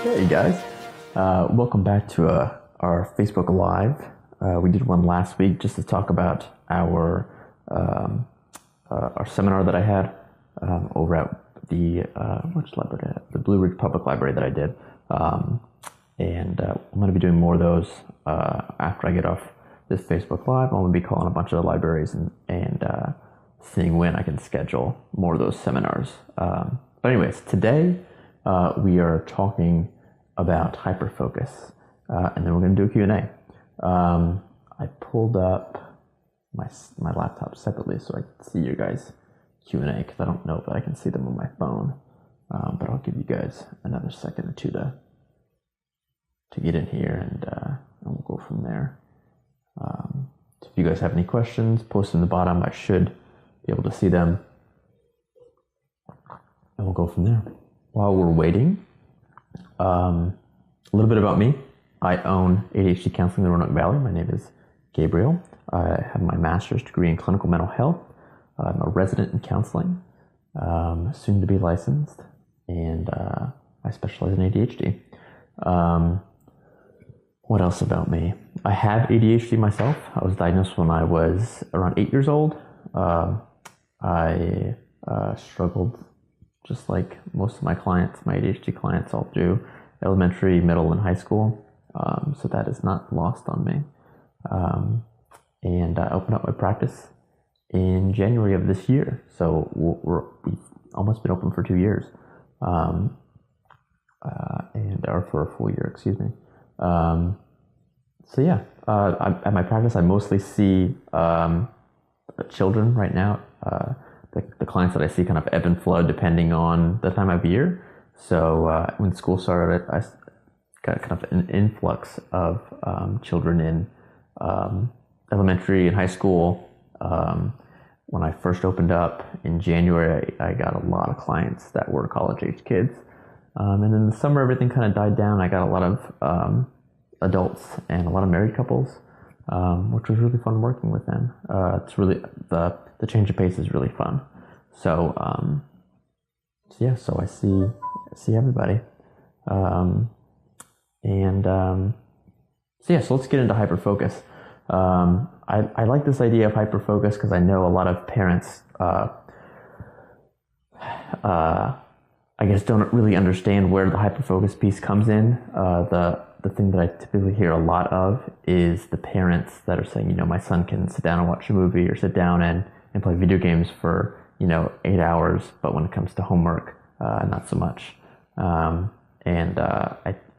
Hey guys, welcome back to our Facebook Live. We did one last week just to talk about our seminar that I had over at the which library? The Blue Ridge Public Library that I did, and I'm going to be doing more of those after I get off this Facebook Live. I'm going to be calling a bunch of the libraries and seeing when I can schedule more of those seminars. But anyways, today we are talking about hyperfocus, and then we're going to do a Q&A. I pulled up my laptop separately so I can see your guys' Q&A because I don't know if I can see them on my phone, but I'll give you guys another second or two to get in here, and we'll go from there. If you guys have any questions, post in the bottom. I should be able to see them, and we'll go from there. While we're waiting, a little bit about me. I own ADHD Counseling in the Roanoke Valley. My name is Gabriel. I have my master's degree in clinical mental health. I'm a resident in counseling, soon to be licensed, and I specialize in ADHD. What else about me? I have ADHD myself. I was diagnosed when I was around 8 years old. I struggled just like most of my clients, my ADHD clients, all through elementary, middle, and high school. So that is not lost on me. And I opened up my practice in January of this year. So we've almost been open for 2 years. Or for a full year, excuse me. So yeah, at my practice, I mostly see children right now. The clients that I see kind of ebb and flow depending on the time of year. So when school started, I got kind of an influx of children in elementary and high school. When I first opened up in January, I got a lot of clients that were college-age kids. And then in the summer, everything kind of died down. I got a lot of adults and a lot of married couples, which was really fun working with them. It's really, the change of pace is really fun. So I see everybody. So let's get into hyperfocus. I like this idea of hyperfocus because I know a lot of parents, I guess, don't really understand where the hyperfocus piece comes in. The thing that I typically hear a lot of is the parents that are saying, my son can sit down and watch a movie or sit down and play video games for, 8 hours, but when it comes to homework, not so much.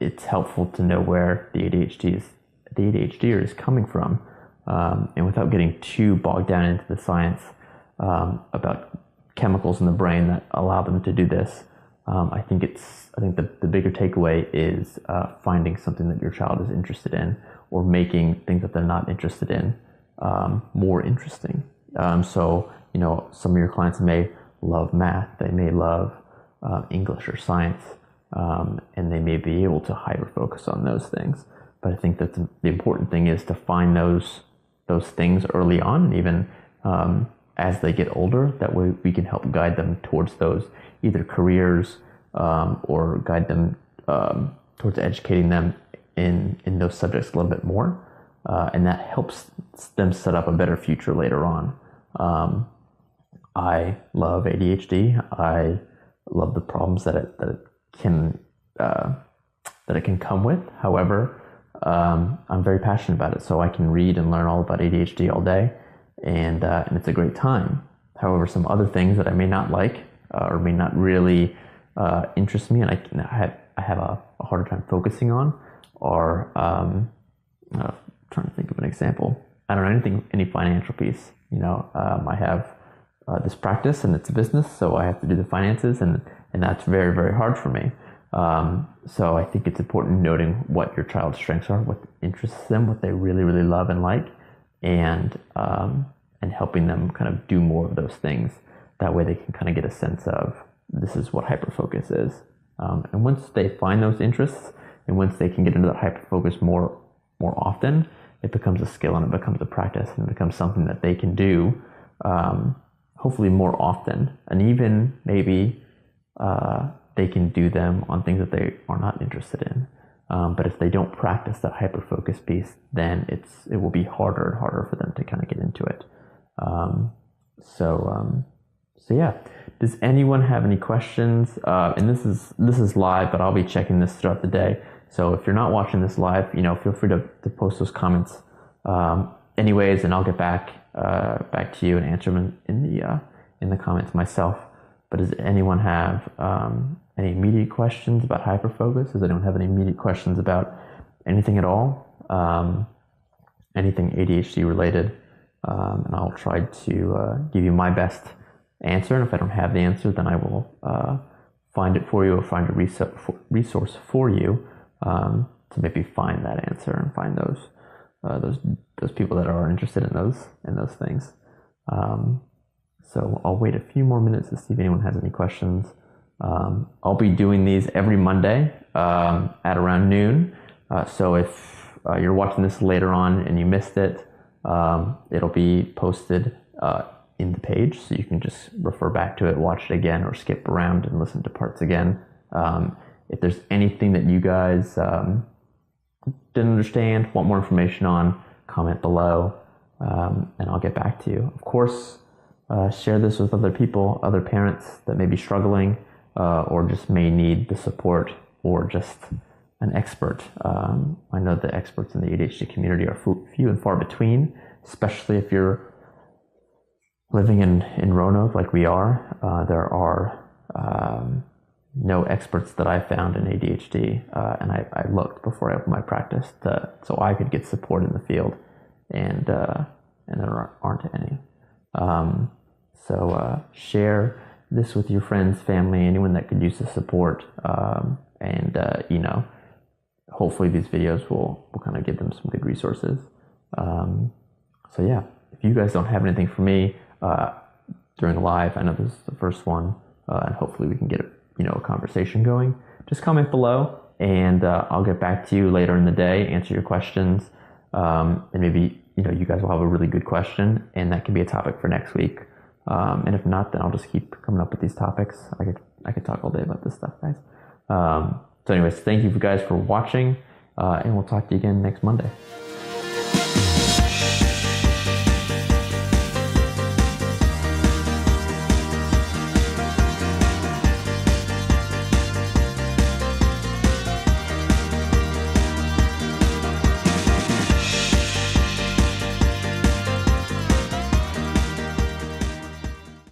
It's helpful to know where the ADHDer is coming from, and without getting too bogged down into the science about chemicals in the brain that allow them to do this. I think the bigger takeaway is finding something that your child is interested in, or making things that they're not interested in more interesting. Some of your clients may love math, they may love English or science, and they may be able to hyper-focus on those things. But I think that the important thing is to find those things early on, and even as they get older. That way we can help guide them towards those either careers or guide them towards educating them in those subjects a little bit more. And that helps them set up a better future later on. I love ADHD. I love the problems that it can come with. However, I'm very passionate about it, so I can read and learn all about ADHD all day, and it's a great time. However, some other things that I may not like or may not really interest me, and I have a harder time focusing on, are trying to think of an example. I don't know, any financial piece. I have this practice and it's a business, so I have to do the finances, and that's very, very hard for me. So I think it's important noting what your child's strengths are, what interests them, what they really, really love and like, and helping them kind of do more of those things. That way they can kind of get a sense of, this is what hyperfocus is. And once they find those interests, and once they can get into that hyperfocus more often, it becomes a skill, and it becomes a practice, and it becomes something that they can do hopefully more often, and even maybe they can do them on things that they are not interested in. But if they don't practice that hyperfocus piece, then it will be harder and harder for them to kind of get into it. So yeah. Does anyone have any questions? And this is live, but I'll be checking this throughout the day. So if you're not watching this live, feel free to post those comments anyways, and I'll get back to you and answer them in the comments myself. But does anyone have any immediate questions about hyperfocus? Does anyone have any immediate questions about anything at all? Anything ADHD related? And I'll try to give you my best answer. And if I don't have the answer, then I will find it for you, or find a resource for you to maybe find that answer and find those people that are interested in those things. So I'll wait a few more minutes to see if anyone has any questions. I'll be doing these every Monday at around noon. So if you're watching this later on and you missed it, it'll be posted in the page, so you can just refer back to it, watch it again, or skip around and listen to parts again. If there's anything that you guys didn't understand, want more information on, comment below, and I'll get back to you. Of course, share this with other people, other parents that may be struggling, or just may need the support, or just an expert. I know the experts in the ADHD community are few and far between, especially if you're living in Roanoke like we are. There are no experts that I found in ADHD, and I looked before I opened my practice so I could get support in the field, and there aren't any. So share this with your friends, family, anyone that could use the support, and hopefully these videos will kind of give them some good resources. So yeah, if you guys don't have anything for me during the live, I know this is the first one, and hopefully we can get a conversation going. Just comment below, and I'll get back to you later in the day, answer your questions, and maybe you guys will have a really good question, and that can be a topic for next week. And if not, then I'll just keep coming up with these topics. I could talk all day about this stuff, guys. So anyways, thank you guys for watching, and we'll talk to you again next Monday.